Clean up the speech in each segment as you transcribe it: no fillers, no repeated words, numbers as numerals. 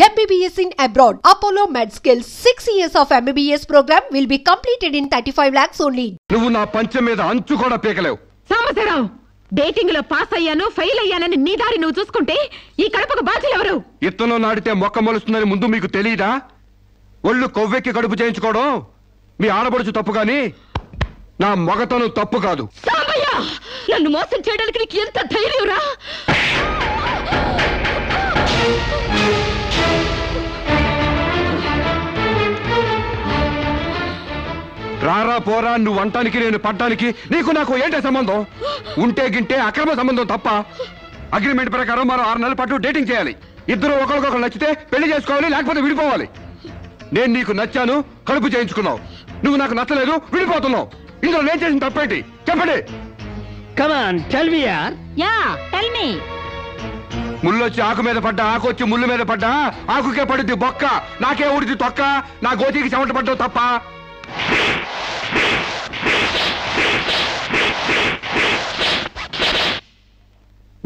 MBBS in abroad. Apollo MedSkill 6 years of MBBS program will be completed in 35 lakhs only. నువ్వు నా పంచం మీద అంచు కూడా పీకలేవు. సాంబశివరావు, డేటింగ్ లో పాస్ అయ్యాను ఫెయిల్ అయ్యానని నీ దారి నువ్వు చూసుకుంటే ఈ కడుపుకు బాధ్యులు ఎవరు? ఇత్తనం నాడితే మొక్క మొలుస్తుందని ముందు మీకు తెలియదా? ఒళ్ళు కొవ్వెక్కి కడుపు చేయించుకోవడం మీ ఆడబడుచు తప్పు గాని నా మగతను తప్పు కాదు. సాంబయ్య, నన్ను మోసం చేయడానికి నీకు ఎంత ధైర్యం రా? రారా పోరా నువ్వు అంటానికి నేను పడ్డానికి నీకు నాకు ఏంటే సంబంధం? ఉంటే గింటే అక్రమ సంబంధం తప్ప. అగ్రిమెంట్ ప్రకారం మరో 6 నెలల పాటు డేటింగ్ చేయాలి. ఇద్దరు ఒకరికొకరు నచ్చితే పెళ్లి చేసుకోవాలి, లేకపోతే విడిపోవాలి. నేను నీకు నచ్చాను, కడుపు చేయించుకున్నావు. నువ్వు నాకు నచ్చలేదు, విడిపోతున్నావు. ఇందులో నేను చేసిన తప్పేంటి చెప్పండి. Come on, tell me, yaar. Yeah, tell me. ముళ్ళొచ్చి ఆకు మీద పడ్డా, ఆకు వచ్చి ముళ్ళు మీద పడ్డా, ఆకుకే పడుద్ది బొక్క, నాకే ఊడిది తొక్క. నా గోతికి చెమట పడ్డావు తప్ప.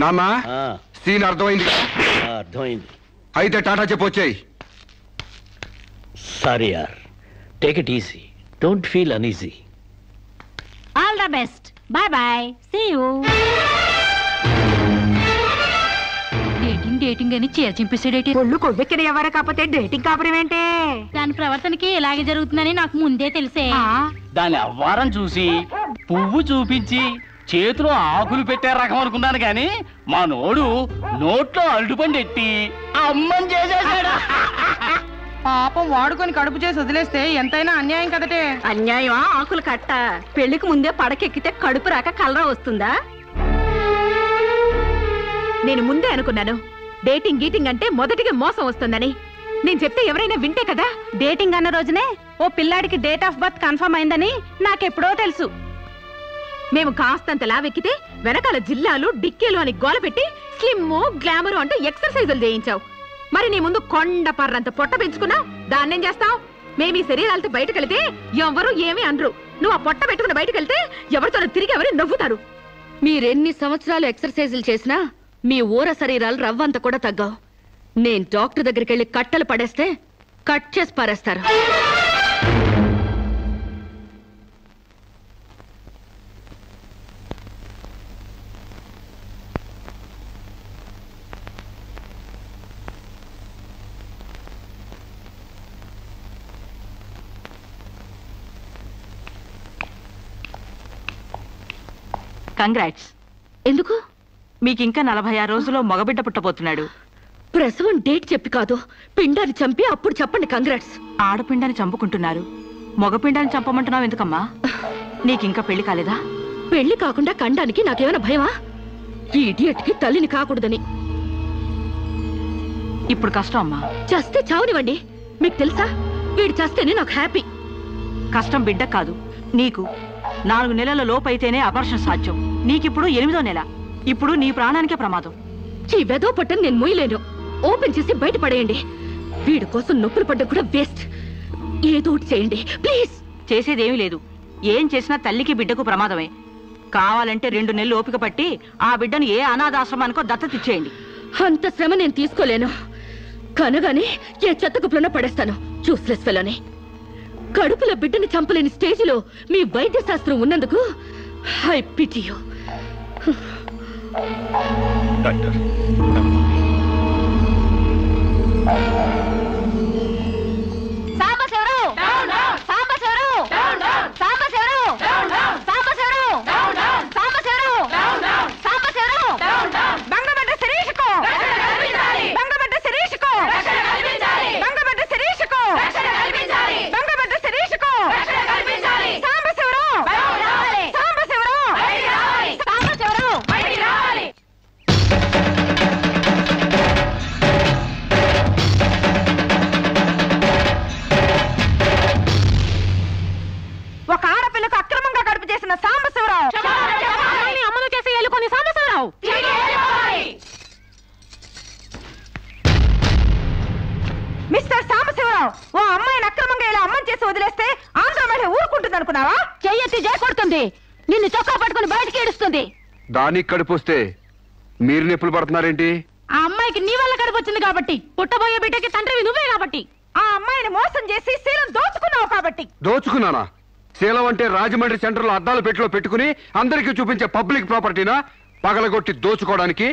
నామా సీన్ అర్థమైంది? అర్థమైంది. అయితే టాటా చెప్పొచ్చాయి. సారీ యార్, take it easy, don't feel uneasy. All the best. Bye bye. See you. Dating అని చింపేసేడేటి. ఒళ్ళు కొవ్వెక్కిన ఎవరు కాకపోతే డేటింగ్ కాపురం ఏంటే? దాని ప్రవర్తనకి ఇలాగే జరుగుతుందని నాకు ముందే తెలిసే. దాని అవ్వారం చూసి పువ్వు చూపించి చేతిలో ఆకులు పెట్టే రకం అనుకున్నాను గాని మా నోడు నోట్లో అరటిపండు ఎట్టి అమ్మని చేసేసాడు. పాపం వాడుకొని కడుపు చేసి వదిలేస్తే ఎంతైనా అన్యాయం కదటే. అన్యాయమా? ఆకులు కట్ట. పెళ్లికి ముందే పడకెక్కితే కడుపు రాక కలరా వస్తుందా? నేను ముందే అనుకున్నాను డేటింగ్ గీటింగ్ అంటే మొదటిగా మోసం వస్తుందని. నేను చెప్తే ఎవరైనా వింటే కదా. డేటింగ్ అన్న రోజునే ఓ పిల్లాడికి డేట్ ఆఫ్ బర్త్ కన్ఫర్మ్ అయిందని నాకెప్పుడో తెలుసు. మేము కాస్తంత లావెక్కితే వెనకాల జిల్లాలు డిక్కీలు అని గోల పెట్టి స్లిమ్ గ్లామర్ అంటూ ఎక్సర్సైజులు చేయించావు. మరి నీ ముందు కొండ పర్రంత పొట్ట పెంచుకున్నావు. దాన్నేం చేస్తావు? మేము ఈ శరీరాలతో బయటకెళ్తే ఎవరు ఏమీ అనరు. నువ్వు ఆ పొట్ట పెట్టుకుని బయటకెళ్తే ఎవరితో తిరిగి ఎవరు నవ్వుతారు. మీరెన్ని సంవత్సరాలు ఎక్సర్సైజులు చేసినా మీ ఊర శరీరాలు రవ్వంత కూడా తగ్గావు. నేను డాక్టర్ దగ్గరికి వెళ్ళి కట్టలు పడేస్తే కట్ చేసి పారేస్తారు. కంగ్రాట్స్. ఎందుకు? మీకింకా 46 రోజుల్లో మగబిడ్డ పుట్టబోతున్నాడు. ప్రసవం డేట్ చెప్పి కాదు, పిండాన్ని చంపి అప్పుడు చెప్పండి కంగ్రాట్స్. ఆడపిండాన్ని చంపుకుంటున్నారు, మగపిండాన్ని చంపమంటున్నావు ఎందుకమ్మా? నీకింకా పెళ్లి కాలేదా? పెళ్లి కాకుండా కండానికి నాకేమైనా భయమా? ఈ ఇడియట్ కి తల్లిని కాకూడదని. ఇప్పుడు కష్టం అమ్మా. చస్తే చావునివ్వండి. మీకు తెలుసా, వీడు చస్తేనే నాకు హ్యాపీ. కష్టం బిడ్డ కాదు నీకు. 4 నెలల లోపైతేనే అపర్షన్ సాధ్యం. నీకిప్పుడు 8వ నెల. ఇప్పుడు నీ ప్రాణానికే ప్రమాదం. ఈ వెదో పట్టని నేను మొయ్యలేను. ఓపెన్ చేసి బయట పడేయండి. వీడి కోసం నొప్పులు పడ్డ కూడా వేస్ట్. ఏదో ఒకటి చేయండి ప్లీజ్. చేసేదేమీ లేదు. ఏం చేసినా తల్లికి బిడ్డకు ప్రమాదమే. కావాలంటే 2 నెలలు ఓపిక పట్టి ఆ బిడ్డను ఏ అనాథాశ్రమానికో దత్తతిచ్చేయండి. అంత శ్రమ నేను తీసుకోలేను. కనగానే ఏ చెత్త కుప్పలోనో పడేస్తాను. చూస్లెస్ ఫెలోని. కడుపులో బిడ్డని చంపలేని స్టేజిలో మీ వైద్య శాస్త్రం ఉన్నందుకు ఐ పిటీ యు. డాక్టర్ నిన్ను చొక్కా పట్టుకుని బయటికి ఏడుస్తుంది. దానికి కడుపు వస్తే మీరు నొప్పులు పడుతున్నారేంటి? ఆ అమ్మాయికి నీ వల్ల కడుపు వచ్చింది కాబట్టి, పుట్టబోయే బిడ్డకి తండ్రివి నువ్వే కాబట్టి, ఆ అమ్మాయిని మోసం చేసి శీలం దోచుకున్నావు కాబట్టి. దోచుకున్నానా? శీలం అంటే రాజమండ్రి సెంటర్ లో అద్దాల పెట్టిలో పెట్టుకుని అందరికీ చూపించే పబ్లిక్ ప్రాపర్టీనా పగలగొట్టి దోచుకోవడానికి?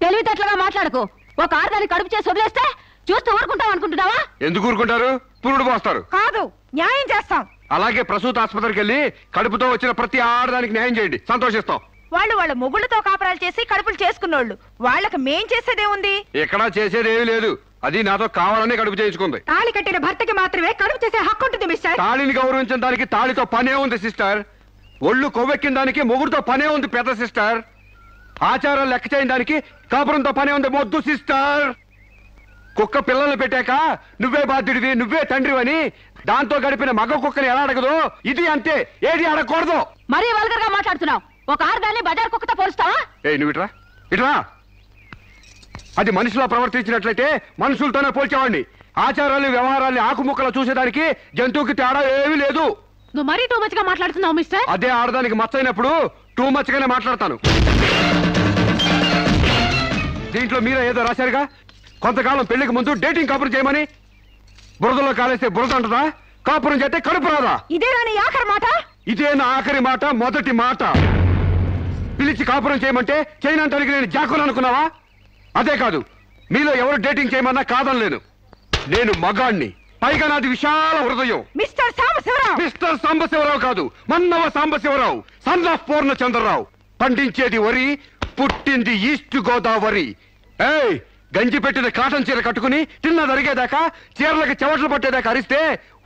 తెలివితేటలుగా మాట్లాడకు. ఒక ఆడదాన్ని కడుపు చేసి వదిలేస్తే చూస్తూ ఊరుకుంటాం అనుకుంటున్నావా? ఎందుకు ఊరుకుంటారు? పురుడు పోస్తారు. కాదు, న్యాయం చేస్తాం. అలాగే ప్రసూత ఆసుపత్రికి వెళ్ళి కడుపుతో వచ్చిన ప్రతి ఆడదానికి న్యాయం చేయండి, సంతోషిస్తాం. వాళ్ళు వాళ్ళ మొగుళ్ళతో కాపురాలు చేసి కడుపులు చేసుకున్నోళ్ళు, వాళ్ళకి మేం చేసేదే ఉంది? ఎక్కడా చేసేదేమీ లేదు. అది నాతో కావాలనే కడుపు చేయించుకుంది. తాళి కట్టిన భర్తకి మాత్రమే కడుపు చేసే హక్కు ఉంటుంది మిస్టర్. తాళిని గౌరవించిన దానికి తాళితో పనే ఉంది సిస్టర్. ఒళ్ళు కొవ్వెక్కిన దానికి మొగుడుతో పనే ఉంది పెద్ద సిస్టర్. ఆచారాలు లెక్క చేయని దానికి కాపురంతో పనే ఉంది మొద్దు సిస్టర్. కుక్క పిల్లలు పెట్టాక నువ్వే బాధ్యుడివి, నువ్వే తండ్రివని దాంతో గడిపిన మగ కుక్కని ఎలా అడగదు, ఇది అంతే, ఏది అడగకూడదు. మరీ వల్గర్ గా మాట్లాడుతున్నావు. ఒక ఆడదాన్ని బజార్ కుక్కతో పోలుస్తావా? నువ్వు ఇట్రా ఇట్రా. అది మనిషిలో ప్రవర్తించినట్లయితే మనుషులతోనే పోల్చేవాడిని. ఆచారాలు వ్యవహారాన్ని ఆకుముక్కలు చూసేదానికి జంతువుకి తేడా ఏమీ లేదు. నువ్వు మరీ టూ మచ్ గా మాట్లాడుతున్నావు మిస్టర్. అదే ఆడదానికి మచ్చైనప్పుడు టూ మచ్ గానే మాట్లాడతాను. దీంట్లో మీరే ఏదో రాశారుగా, కొంతకాలం పెళ్లికి ముందు డేటింగ్ కాపురం చేయమని. బురదలో కాలేస్తే బురద అంటదా? కాపురం చేస్తే కడుపు రాదా? ఇదేనా నీ ఆఖరి మాట? ఇదే నా ఆఖరి మాట, మొదటి మాట. పిలిచి కాపురం చేయమంటే చేయనంటానికి నేను జాకులు అనుకున్నావా? అదే కాదు, మీలో ఎవరు డేటింగ్ చేయమన్నా కాదనలేను. నేను మగాణ్ణి, పైగా నాది విశాల హృదయం. మిస్టర్ సాంబశివరావు. మిస్టర్ సాంబశివరావు కాదు, మన్నవ సాంబశివరావు, సన్ ఆఫ్ పూర్ణచంద్రరావు. పండించేది వరి, పుట్టింది ఈస్ట్ గోదావరి. ఏయ్, గంజి పెట్టిన కాటన్ చీర కట్టుకుని తిన్నది అరిగేదాకా, చీరలకి చెవట్లు పట్టేదాకా అరిస్తే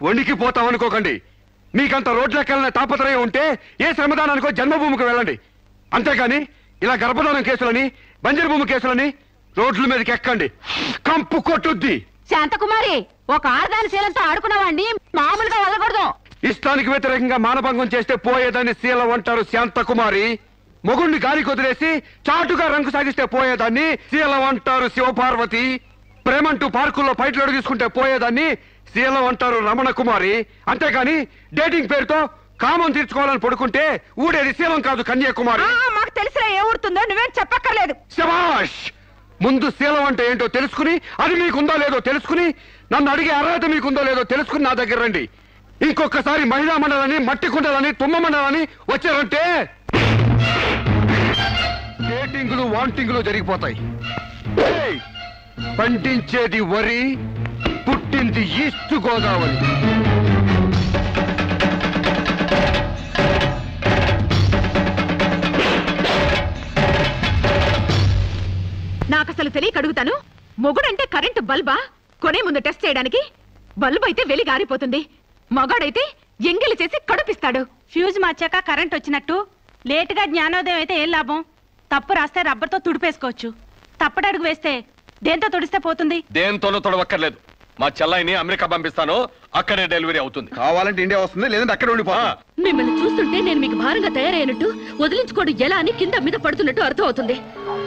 వణికిపోతాం అనుకోకండి. మీకంత రోడ్లెక్కాలనే తాపత్రయం ఉంటే ఏ శ్రమదానానికో జన్మభూమికి వెళ్ళండి. అంతేగాని ఇలా గర్భధానం కేసులని, బంజరు భూమి కేసులని రోడ్ల మీదకి ఎక్కండి, కంపు కొట్టుద్ది. శాంతకుమారి, ఒక ఆడదాని శీలంతో ఆడుకున్నావాడిని మామూలుగా వదలకూడదు. ఇష్టానికి వ్యతిరేకంగా మానభంగం చేస్తే పోయేదాన్ని శీలం అంటారు శాంతకుమారి. మొగుణ్ణి గాలికి వదిలేసి చాటుగా రంగు సాగిస్తే పోయేదాన్ని శీలం అంటారు శివపార్వతి. ప్రేమంటూ పార్కుల్లో ఫైట్లు తీసుకుంటే పోయేదాన్ని శీలం అంటారు రమణ కుమారి. అంతేగాని డేటింగ్ పేరుతో కామం తీర్చుకోవాలని పడుకుంటే ఊడేది శీలం కాదు కన్యాకుమారి. మాకు తెలిసినా ఏ ఊరుతుందో నువ్వేం చెప్పక్కర్లేదు. శభాష్! ముందు శీలం అంటే ఏంటో తెలుసుకుని, అది మీకుందో లేదో తెలుసుకుని, నన్ను అడిగే అర్హత మీకుందో లేదో తెలుసుకుని నా దగ్గర రండి. ఇంకొకసారి మహిళా మండలని, మట్టి కుండలని, తుమ్మ మండలని వచ్చారంటే డేటింగ్లు వాంటింగ్లు జరిగిపోతాయి. పండించేది వరి, పుట్టింది ఈస్ట్ గోదావరి. నాకసలు తెలియక అడుగుతాను, మొగుడంటే కరెంటు బల్బా? కొనే ముందు టెస్ట్ చేయడానికి. బల్బు అయితే వెలి గారిపోతుంది, మగాడైతే ఎంగిలి చేసి కడుపిస్తాడు. ఫ్యూజ్ మార్చాక కరెంట్ వచ్చినట్టు లేటుగా జ్ఞానోదయం అయితే ఏం లాభం? తప్పు రాస్తే రబ్బర్తో తుడిపేసుకోవచ్చు, తప్పటడుగు వేస్తే దేంతో తుడిస్తే పోతుంది? దేంతోనూ తొడవక్కర్లేదు. మా చెల్లాయిని అమెరికా పంపిస్తాను, అక్కడే డెలివరీ అవుతుంది. కావాలంటే ఇండియా వస్తుంది, లేదంటే అక్కడ ఉండిపోతా. మిమ్మల్ని చూస్తుంటే నేను మీకు భారంగా తయారైనట్టు, వదిలించుకోవడం ఎలా అని కింద మీద పడుతున్నట్టు అర్థం అవుతుంది.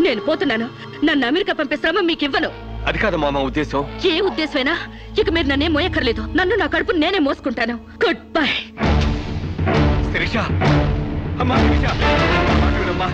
నేను పోతున్నాను. నన్ను అమెరికా పంపే శ్రమ మీకు ఇవ్వను. అది కాదు మామ ఉద్దేశం. ఏ ఉద్దేశమైనా ఇక మీరు నన్నే మోయక్కర్లేదు. నన్ను నా కడుపు నేనే మోసుకుంటాను. Good bye. శిరీష, అమ్మా శిరీష, అమ్మా.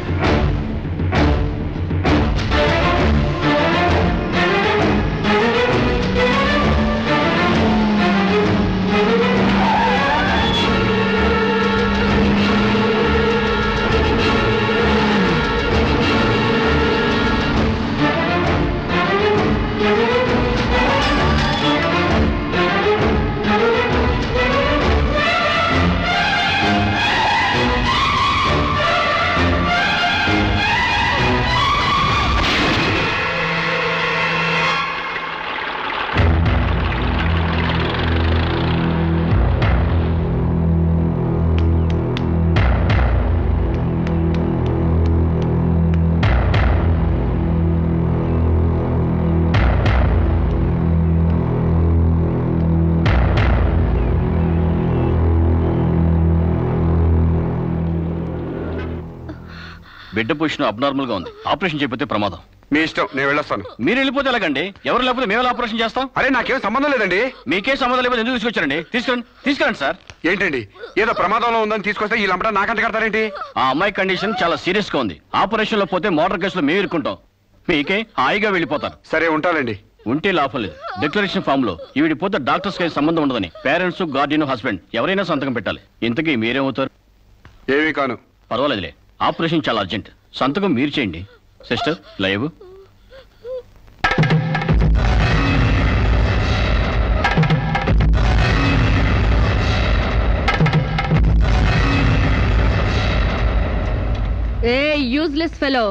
బిడ్డ పొజిషన్ అబ్నార్మల్ గా ఉంది. ఆపరేషన్ చేయకపోతే ప్రమాదం. మీ ఇష్టం, నేను వెళ్ళొస్తాను. మీరు వెళ్ళిపోతే ఎలాగండి? ఎవరు లేకపోతే మేము ఆపరేషన్ చేస్తాం. అరే నాకేం సంబంధం లేదండి. మీకే సంబంధం లేకపోతే ఎందుకు తీసుకొచ్చారండి? తీసుకురండి సార్. ఏంటండి, ఏదో ప్రమాదంలో ఉందని తీసుకొస్తే ఈ లంపట నాకంట కడతారేంటి? ఆ అమ్మాయి కండిషన్ చాలా సీరియస్ గా ఉంది. ఆపరేషన్ లో పోతే మోటార్ కేసులో మేము ఇరుక్కుంటాం. మీకే హాయిగా వెళ్ళిపోతాను. సరే ఉంటానండి. ఉంటే లాభం లేదు. డిక్లరేషన్ ఫామ్ లో ఈవిడి పోతే డాక్టర్స్ కి సంబంధం ఉండదని పేరెంట్స్, గార్డియన్, హస్బెండ్ ఎవరైనా సంతకం పెట్టాలి. ఇంతకీ మీరేమవుతారు? ఏమీ కాను. పర్వాలేదులే, ఆపరేషన్ చాలా అర్జెంట్. సంతకం మీరు చేయండి. Sister live. ఏ యూజ్లెస్ ఫెలో,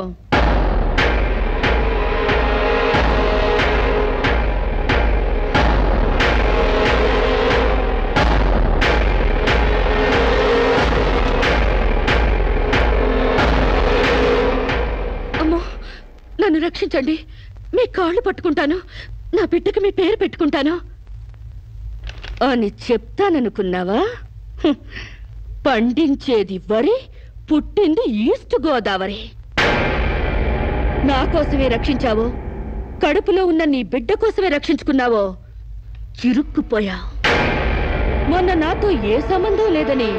అమ్మో నన్ను రక్షించండి. మీ కాళ్ళు పట్టుకుంటాను, నా బిడ్డకి మీ పేరు పెట్టుకుంటాను అని చెప్తాననుకున్నావా? పండించేది వరి, పుట్టింది ఈస్ట్ గోదావరి. నా కోసమే రక్షించావో, కడుపులో ఉన్న నీ బిడ్డ కోసమే రక్షించుకున్నావో చిరుక్కుపోయా. మొన్న నాతో ఏ సంబంధం లేదని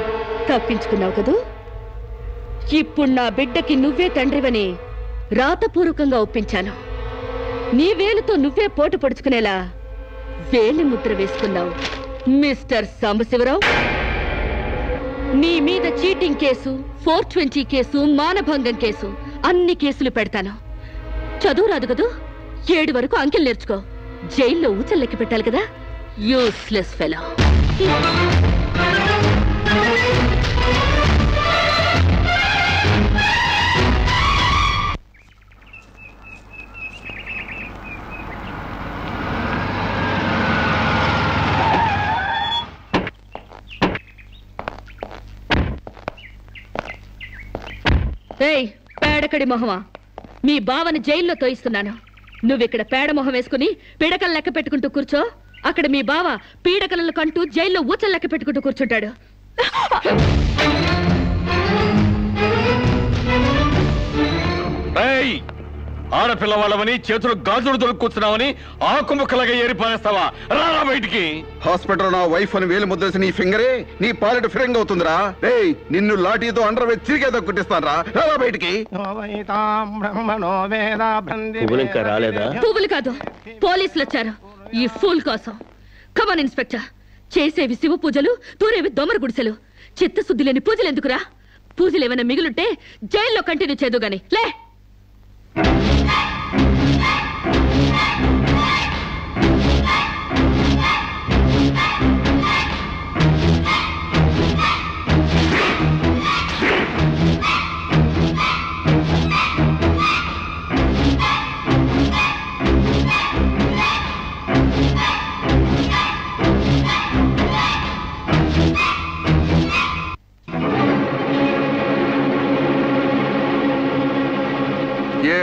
తప్పించుకున్నావు కదూ. ఇప్పుడు నా బిడ్డకి నువ్వే తండ్రివని రాతపూర్వకంగా ఒప్పించాను. నీ వేలుతో నువ్వే పోటు పొడుచుకునేలా వేలి ముద్ర వేసుకున్నావు మిస్టర్ సాంబశివరావు. నీ మీద చీటింగ్ కేసు, 420 కేసు, మానభంగం కేసు, అన్ని కేసులు పెడతాను. చదువు రాదు కదూ, 7 వరకు అంకెలు నేర్చుకో. జైల్లో ఊచలు లెక్క పెట్టాలి కదా. Useless fellow. ఏయ్ పేడకడి మొహమా, మీ బావని జైల్లో తోయిస్తున్నాను. నువ్విక్కడ పేడ మొహం వేసుకుని పీడకలు లెక్క పెట్టుకుంటూ కూర్చో. అక్కడ మీ బావ పీడకలను కంటూ జైల్లో ఊచలు లెక్క పెట్టుకుంటూ కూర్చుంటాడు. ఆడపిల్ల వాళ్ళవని చేతులు గాజులు దొరుకుతున్నావని ఆకు ముక్కలుగా ఏరిపారేస్తావా? రారా బయటికి. హాస్పిటల్ నా వైఫ్ అని వేలు ముద్దేసి నీ ఫింగరే నీ పాలెట్ ఫిరంగ్ అవుతుందిరా. ఏయ్ నిన్ను లాఠీతో అండర్ వేసి తిరిగేదో కుట్టిస్తాను రా. రారా బయటికి. పువ్వులు ఇంకా రాలేదా? పువ్వులు కాదు, పోలీసులు వచ్చారు ఈ ఫూల్ కోసం. Come on inspector. చేసేవి శివ పూజలు, తూరేవి దొమర గుడిసెలు. చిత్తశుద్ధి లేని పూజలు ఎందుకురా? పూజలు ఏమైనా మిగులుంటే జైల్లో కంటిన్యూ చేదు గాని లే.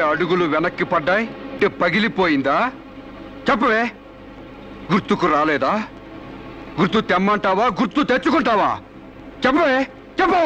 అడుగులు వెనక్కి పడ్డాయి, పగిలిపోయిందా? చెప్పవే. గుర్తుకు రాలేదా? గుర్తు తెమ్మంటావా, గుర్తు తెచ్చుకుంటావా? చెప్పవే, చెప్పు.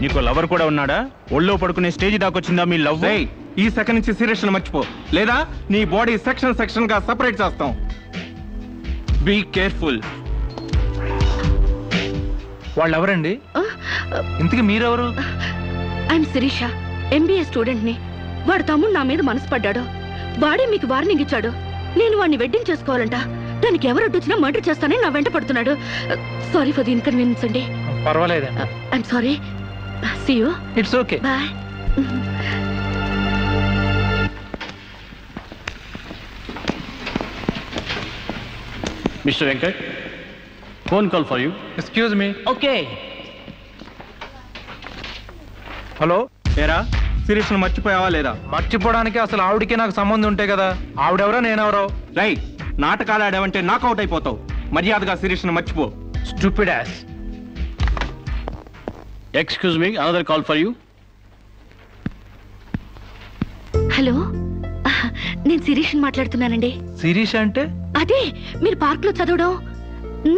నీకు లవర్ కూడా ఉన్నాడా? ఒళ్ళో పడుకునే స్టేజ్ దాకొచ్చిందా మీ లవ్? ఈ సెకండ్ నుంచి సీరియస్ మర్చిపో, లేదా నీ బాడీ సెక్షన్ సెక్షన్ గా సెపరేట్ చేస్తాం. Be careful. వాళ్ళు ఎవరండి? ఇంతకీ మీరెవరు? ఐఎమ్ శిరీష, MBA స్టూడెంట్ ని. వాడు తమ్ముడు నా మీద మనసు పడ్డాడు. వాడే మీకు వార్నింగ్ ఇచ్చాడు. నేను వాడిని వెడ్డింగ్ చేసుకోవాలంట. దానికి ఎవరు అడ్డొచ్చినా మర్డర్ చేస్తానని నా వెంట పడుతున్నాడు. సారీ ఫర్ ది ఇన్కన్వీనియన్స్ అండి. పర్వాలేదు. I'm sorry. See you. It's okay. Bye. Mister Venkat, phone call for you. Excuse me. Okay. Hello, ఏరా శిరీష్ను మర్చిపోయావా లేదా? మర్చిపోవడానికి అసలు ఆవిడకి నాకు సంబంధం ఉంటే కదా. ఆవిడెవరో నేనెవరో. రైట్, నాటకాలు ఆడావంటే నాకౌట్ అయిపోతావు. మర్యాదగా శిరీష్ను మర్చిపో. Stupid ass. Excuse me, another call for you. Hello, నేను శిరీష్ మాట్లాడుతున్నానండి. శిరీష్ అంటే? అదే మీరు పార్క్ లో చదవడం,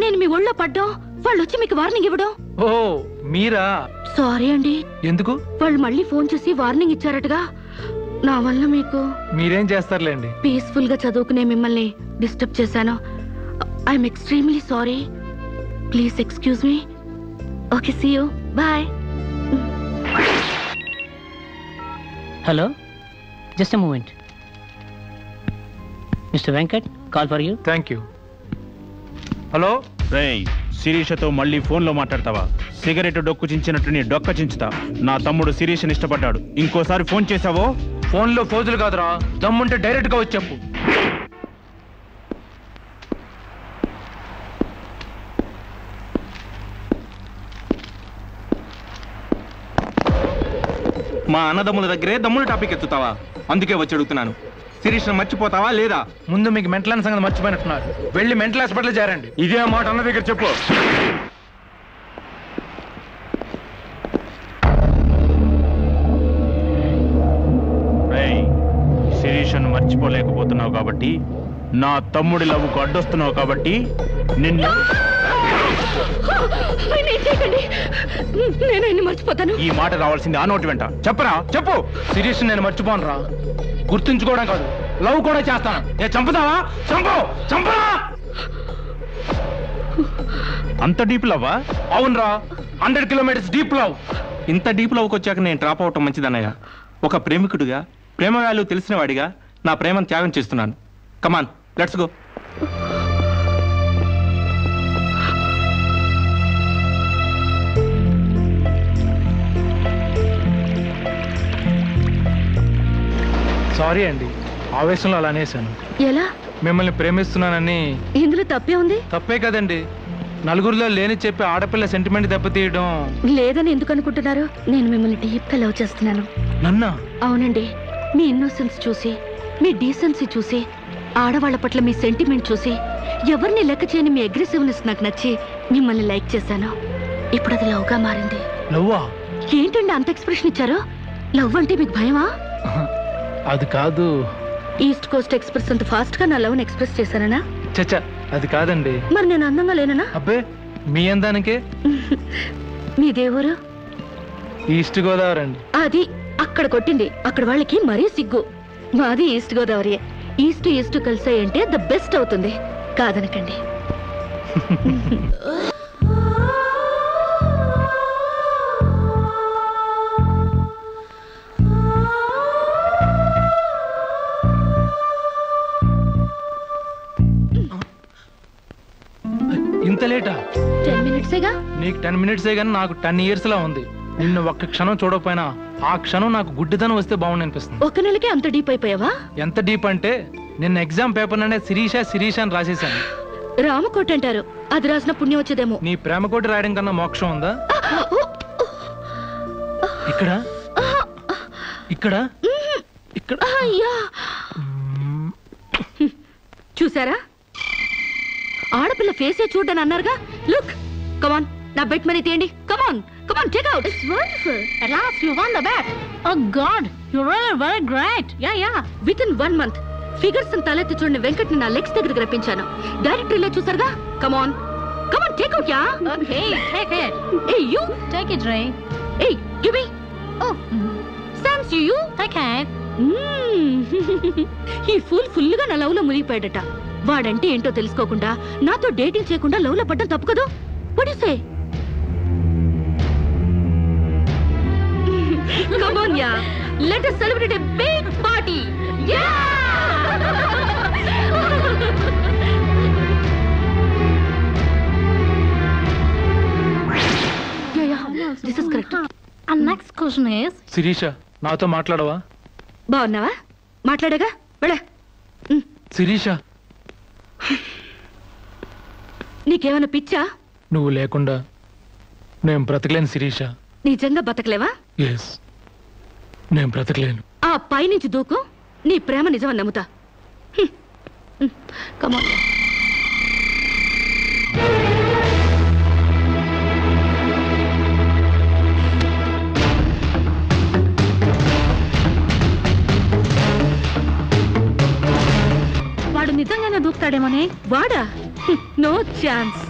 నేను మీ ఒళ్ళో పడ్డం, వాళ్ళు వచ్చి మీకు వార్నింగ్ ఇవ్వడం. ఓ మీరా? సారీ అండి. ఎందుకు? వాళ్ళు మళ్ళీ ఫోన్ చేసి వార్నింగ్ ఇచ్చారటగా. నా వల్ల మీకు. మీరేం చేస్తారులేండి. పీస్ఫుల్ గా చదువుకునే మిమ్మల్ని డిస్టర్బ్ చేశాను. I'm extremely sorry. Please excuse me. Okay, see you. Bye. Hello, just a moment. Mister Venkat, call for you. Thank you. Hello. రేయ్, శిరీషతో మళ్ళీ ఫోన్లో మాట్లాడతావా? సిగరెట్ డొక్కు చించినట్టు నీ డొక్క చించుతా. నా తమ్ముడు శిరీష్ని ఇష్టపడ్డాడు. ఇంకోసారి ఫోన్ చేసావో ఫోన్లో ఫోజులు కాదురా, దమ్ముంటే డైరెక్ట్ గా వచ్చి చెప్పు. మా అన్నదమ్ముల దగ్గరే దమ్ముల టాపిక్ ఎత్తుతావా? అందుకే వచ్చి అడుగుతున్నాను, శిరీష్ను మర్చిపోతావా లేదా? ముందు మీకు మెంటల్ అన్న సంగతి మర్చిపోయినట్టున్నారు. వెళ్ళి మెంటల్ హాస్పిటల్ చేరండి. ఇదే మాట అన్న దగ్గర చెప్పు. శిరీష్ను మర్చిపోలేకపోతున్నావు కాబట్టి, నా తమ్ముడి లవ్వుకు అడ్డొస్తున్నావు కాబట్టి నిన్ను. నేను మర్చిపోతాను. ఈ మాట రావాల్సింది ఆ నోటి వెంట. చెప్పరా, చెప్పు. శిరీష్ నేను మర్చిపోను రా. గుర్తుంచుకోవడం కాదు, లవ్ కూడా చేస్తాను. ఏ చంపుతావా? చంపు, చంపరా. అంత డీప్ లవ్వా? అవునరా, 100 కిలోమీటర్స్ డీప్ లవ్. ఇంత డీప్ లవ్కి వచ్చాక నేను డ్రాప్ అవటం మంచిదన్నయ్య. ఒక ప్రేమికుడిగా, ప్రేమ వాల్యూ తెలిసిన వాడిగా నా ప్రేమను త్యాగం చేస్తున్నాను. కమాన్, లెట్స్ గో. సారీ అండి, ఆవేశంలో అలా అనేసాను. ఎలా? మిమ్మల్ని ప్రేమిస్తున్నానని. ఇందులో తప్పే ఉంది? తప్పే కదండి. నలుగురిలో లేని చెప్పి ఆడపిల్ల సెంటిమెంట్ దెబ్బతీయడం. లేదని ఎందుకు అనుకుంటున్నారు? నేను మిమ్మల్ని డీప్ గా లవ్ చేస్తున్నాను. నన్నా? అవునండి. మీ ఇన్నోసెన్స్ చూసి, మీ డీసెన్సీ చూసి, ఆడవాళ్ల పట్ల మీ సెంటిమెంట్ చూసి, ఎవరిని లెక్క చేయని మీ అగ్రెసివ్నెస్ నాకు నచ్చి మిమ్మల్ని లైక్ చేశాను. ఇప్పుడు అది లవ్ గా మారింది. లవ్వా? ఏంటండి అంత ఎక్స్ప్రెషన్ ఇచ్చారు? లవ్ అంటే మీకు భయమా? అది కాదు. ఈస్ట్ కోస్ట్ ఎక్స్ప్రెస్ అంత ఫాస్ట్ గా నా లవ్ ని ఎక్స్ప్రెస్ చేశానా? చచ్చా, అది కాదండి. మరి నేను అందంగా లేనా? అబ్బే, మీ అందానికే. మీ దేవురు? ఈస్ట్ గోదావరి అండి. అది అక్కడ కొట్టింది. అక్కడ వాళ్ళకి మరీ సిగ్గు. మాది ఈస్ట్ గోదావరి. ఈస్ట్ ఈస్ట్ కలిసాయంటే ద బెస్ట్ అవుతుంది. కాదనకండి. ఇంత లేటా? 10 మినిట్సేగా. నీకు 10 మినిట్సే గానీ నాకు 10 years లా ఉంది. నిన్ను ఒక్క క్షణం చూడకపోయినా ఆ క్షణం నాకు గుడ్డిదనం వస్తే బాగుంది అనిపిస్తుంది. ఒక నెలకే అంత డీప్ అయిపోయావా? ఎంత డీప్ అంటే నిన్న ఎగ్జామ్ పేపర్ ననే శిరీష శిరీష అని రాసేసాను. రామకోట అంటారు. అది రాసిన పుణ్యం వచ్చేదేమో. నీ ప్రేమ కోటి రాయడం కన్నా మోక్షం ఉందా? ఇక్కడ ఇక్కడ ఇక్కడ. చూసారా? ఆడపిల్ల ఫేసే చూడని అన్నారుగా. లుక్, కమాన్, నా బెట్ మనీ తీయండి. Come on, come on, take out. It's wonderful. At last you won the bet. Oh God, you're really very great. Yeah. Within 1 month, figures తలెత్తి చూడని వెంకట్ని నా లెగ్స్ దగ్గరికి రప్పించాను. డైరెక్టరీలో చూసారుగా. Come on, come on, take out. Yeah. Okay, take it. Hey, you take it, Ray. Hey, give me. Oh, thanks you. Take it. ఈ full గా నా లవ్ లో మునిగిపోయాడట. వాడంటే ఏంటో తెలుసుకోకుండా నాతో డేటింగ్ చేయకుండా లవ్ లో పడ్డం తప్పు కదా? What do you say? Come on, yeah. Let us celebrate a big party. Yeah! This is correct. Next question is Shirisha నాతో మాట్లాడవా? బాగున్నావా? మాట్లాడగా వెళ్ళ. శిరీష నీకేమైనా పిచ్చా? నువ్వు లేకుండా నేను బ్రతకలేను శిరీష. నిజంగా బతకలేవా? ఎస్, నేను బ్రతకలేను. ఆ పైనుంచి దూకు, నీ ప్రేమ నిజమని నమ్ముతా. కమాన్. వాడు నిజంగానే దూకుతాడేమోనే. వాడా? No chance.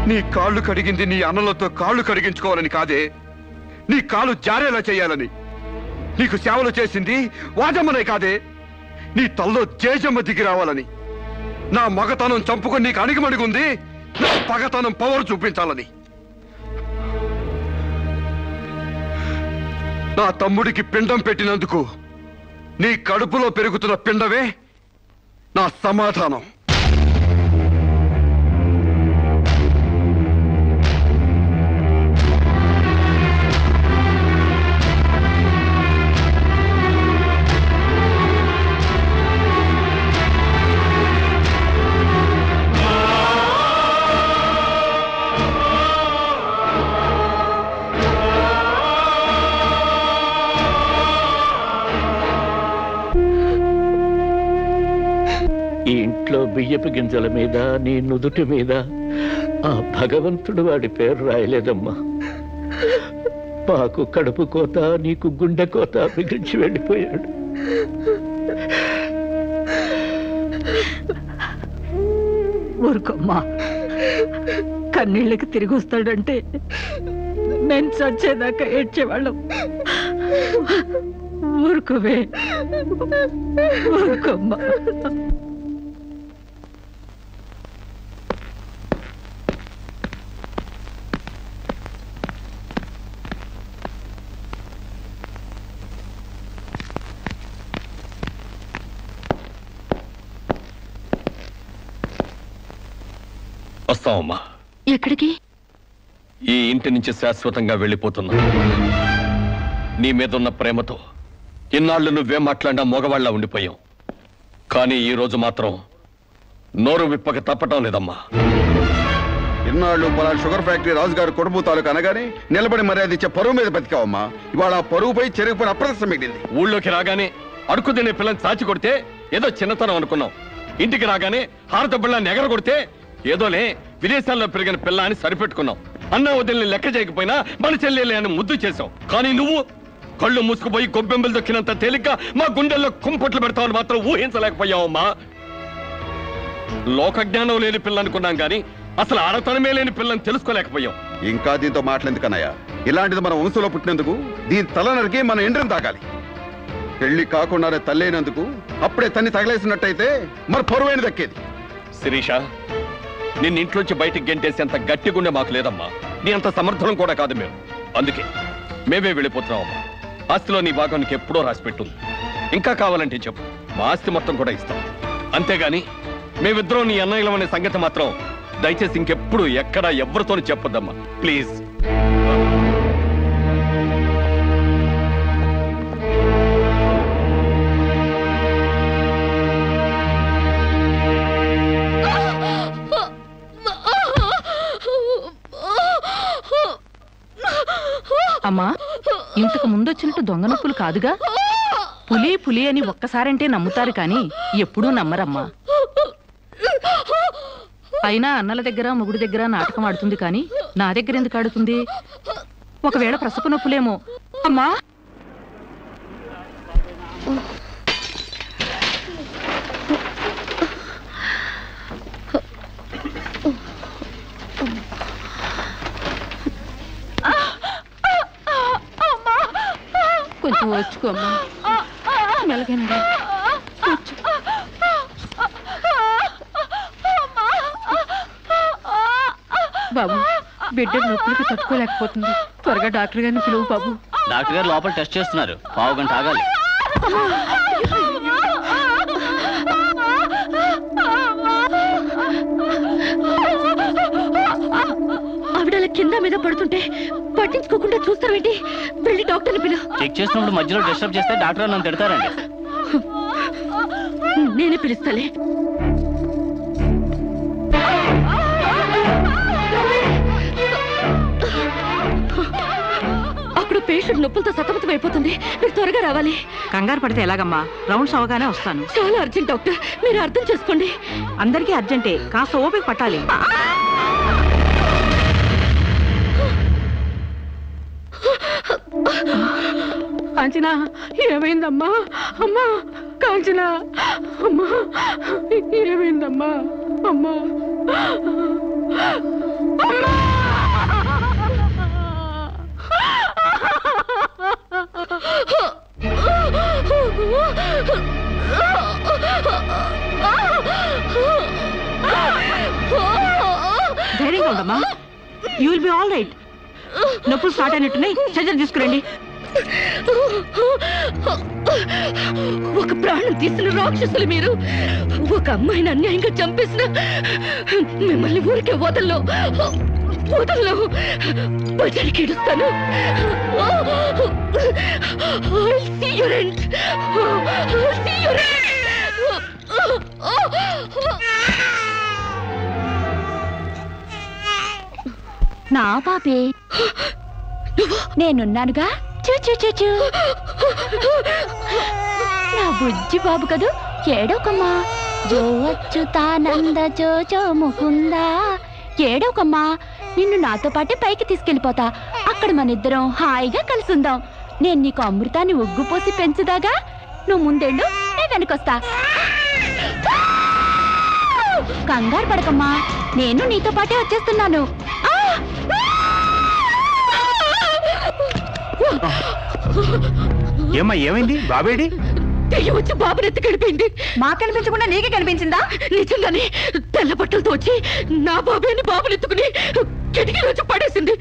నీ కాళ్ళు కడిగింది నీ అన్నలతో కాళ్ళు కడిగించుకోవాలని కాదే, నీ కాలు జారేలా చేయాలని. నీకు సేవలు చేసింది వాజమ్మనే కాదే, నీ తల్లో జేజమ్మ దిగి రావాలని. నా మగతనం చంపుకొని నీకు అణిగిమణిగుంది నా పగతనం పవర్ చూపించాలని. నా తమ్ముడికి పిండం పెట్టినందుకు నీ కడుపులో పెరుగుతున్న పిండమే నా సమాధానం. ఈ ఇంట్లో బియ్యపు గింజల మీద నీ నుదుటి మీద ఆ భగవంతుడు వాడి పేరు రాయలేదమ్మా. మాకు కడుపు కోత, నీకు గుండె కోత మిగిల్చి వెళ్ళిపోయాడు. ఊరుకోమ్మా, కన్నీళ్ళకి తిరిగి వస్తాడంటే నేను చచ్చేదాకా ఏడ్చేవాళ్ళం. ఊరుకోవే, ఊరుకోమ్మా. వస్తామమ్మా. ఎక్కడికి? ఈ ఇంటి నుంచి శాశ్వతంగా వెళ్ళిపోతున్నా. నీ మీదున్న ప్రేమతో ఇన్నాళ్ళు నువ్వేం మాట్లాడినా మగవాళ్ళ ఉండిపోయాం. కానీ ఈ రోజు మాత్రం నోరు విప్పక తప్పటం లేదమ్మా. ఇన్నాళ్ళు పలా షుగర్ ఫ్యాక్టరీ రాజుగారు కొడుపు తాలూకు అనగానే నిలబడి మర్యాద ఇచ్చే పరువు మీద బతికావమ్మా. ఇవాళ ఆ పరువుపై చెరుగుపడి అప్రదర్శన మిగిలింది. ఊళ్ళోకి రాగానే అడుకు తినే పిల్లని చాచి కొడితే ఏదో చిన్నతనం అనుకున్నాం. ఇంటికి రాగానే హారతబ్బళ్ళని ఎగర కొడితే ఏదోనే విదేశాల్లో పెరిగిన పిల్ల అని సరిపెట్టుకున్నాం. అన్న వదిలిని లెక్క చేయకపోయినా మన చెల్లెలే అని ముద్దు చేశావు. కానీ నువ్వు కళ్ళు మూసుకుపోయి గొబ్బెంబలు దొక్కినంత తేలిగ్గా మా గుండెల్లో కుంపట్లు పెడతావని మాత్రం ఊహించలేకపోయావమ్మా. లోకజ్ఞానం లేని పిల్ల అనుకున్నాం కానీ అసలు ఆడతనమే లేని పిల్లని తెలుసుకోలేకపోయాం. ఇంకా దీంతో మాట్లాడేందుకన్నయ్య, ఇలాంటిది మన వంశంలో పుట్టినందుకు దీని తల నరికి మన ఎండ్రం తాగాలి. పెళ్లి కాకుండానే తల్లైనందుకు అప్పుడే తన్ని తగలేసినట్టయితే మరి పరువైన దక్కేది. శిరీష, నిన్న ఇంట్లోంచి బయటికి గెంటేసేంత గట్టి గుండె మాకు లేదమ్మా. నీ అంత సమర్థనం కూడా కాదు మేము. అందుకే మేమే వెళ్ళిపోతున్నామమ్మా. ఆస్తిలో నీ భాగం నీకు ఎప్పుడో రాసిపెట్టుంది. ఇంకా కావాలంటే చెప్పు, మా ఆస్తి మొత్తం కూడా ఇస్తాం. అంతేగాని మేమిద్దరం నీ అన్నయ్యలం అనే సంగతి మాత్రం దయచేసి ఇంకెప్పుడు ఎక్కడ ఎవరితోనూ చెప్పొద్దమ్మా, ప్లీజ్. అమ్మా, ఇంతకు ముందొచ్చినట్టు దొంగ నొప్పులు కాదుగా? పులి పులి అని ఒక్కసారంటే నమ్ముతారు కానీ ఎప్పుడూ నమ్మరమ్మా. అయినా అన్నల దగ్గర మొగుడి దగ్గర నాటకం ఆడుతుంది కానీ నా దగ్గర ఎందుకు ఆడుతుంది? ఒకవేళ ప్రసవ నొప్పులేమో. అమ్మా, కొంచెం వచ్చుకోమ్మా, మెలగండి. బాబు, బిడ్డ నొప్పులకి తట్టుకోలేకపోతుంది. త్వరగా డాక్టర్ గారిని పిలువు బాబు. డాక్టర్ గారు లోపల టెస్ట్ చేస్తున్నారు, పావు గంట ఆగాలి. కింద మీద పడుతుంటే పట్టించుకోకుండా చూస్తావేంటి? వెళ్ళి డాక్టర్ని పిలు. చెక్ చేసినప్పుడు మధ్యలో డిస్టర్బ్ చేస్తే డాక్టర్ నన్ను తిడతారండి. నేనే పిలుస్తాలే. అక్కడ పేషెంట్ నొప్పులతో సతమతం అయిపోతుంది. మీరు త్వరగా రావాలి. కంగారు పడితే ఎలాగమ్మా? రౌండ్స్ అవగానే వస్తాను. చాలా అర్జెంట్ డాక్టర్, మీరు అర్థం చేసుకోండి. అందరికీ అర్జెంటే, కాస్త ఓపిక పట్టాలి. కాంచనా, ఏమైందమ్మా? అమ్మా కాంచనా, అమ్మా ఏమైందమ్మా? అమ్మా అమ్మా ధైర్యంగా ఉండమ్మా. You will be all right. నొప్పులు స్టార్ట్ అయినట్టున్నాయి, సర్జరీ తీసుకురండి. ఒక ప్రాణం తీసిన రాక్షసులు మీరు. ఒక అమ్మాయిని అన్యాయంగా చంపేసిన మిమ్మల్ని ఊరికే వదల్లో బజార్కి ఇడుస్తాను. నా పాపే, నేనున్నానుగా. చూ నా బుజ్జి బాబు కదూ, ఏడోకమ్మా. జో అచ్యుతానంద జో జో ముకుందా. ఏడోకమ్మా, నిన్ను నాతో పాటే పైకి తీసుకెళ్ళిపోతా. అక్కడ మనిద్దరం హాయిగా కలిసుందాం. నేను నీకు అమృతాన్ని ఒగ్గు పోసి పెంచుదాగా. నువ్వు ముందెళ్ళు, నేను వెనకొస్తా. కంగారు పడకమ్మా, నేను నీతో పాటే వచ్చేస్తున్నాను. ఏమ్మా, ఏమైంది? బాబేడి? దెయ్యం వచ్చి బాబుని ఎత్తి గడిపోయింది. మాకు కనిపించకుండా నీకే కనిపించిందా? నిజంగానే తెల్ల బట్టలతో వచ్చి నా బాబేని బాబుని ఎత్తుకుని కిటికీలో వచ్చి పడేసింది.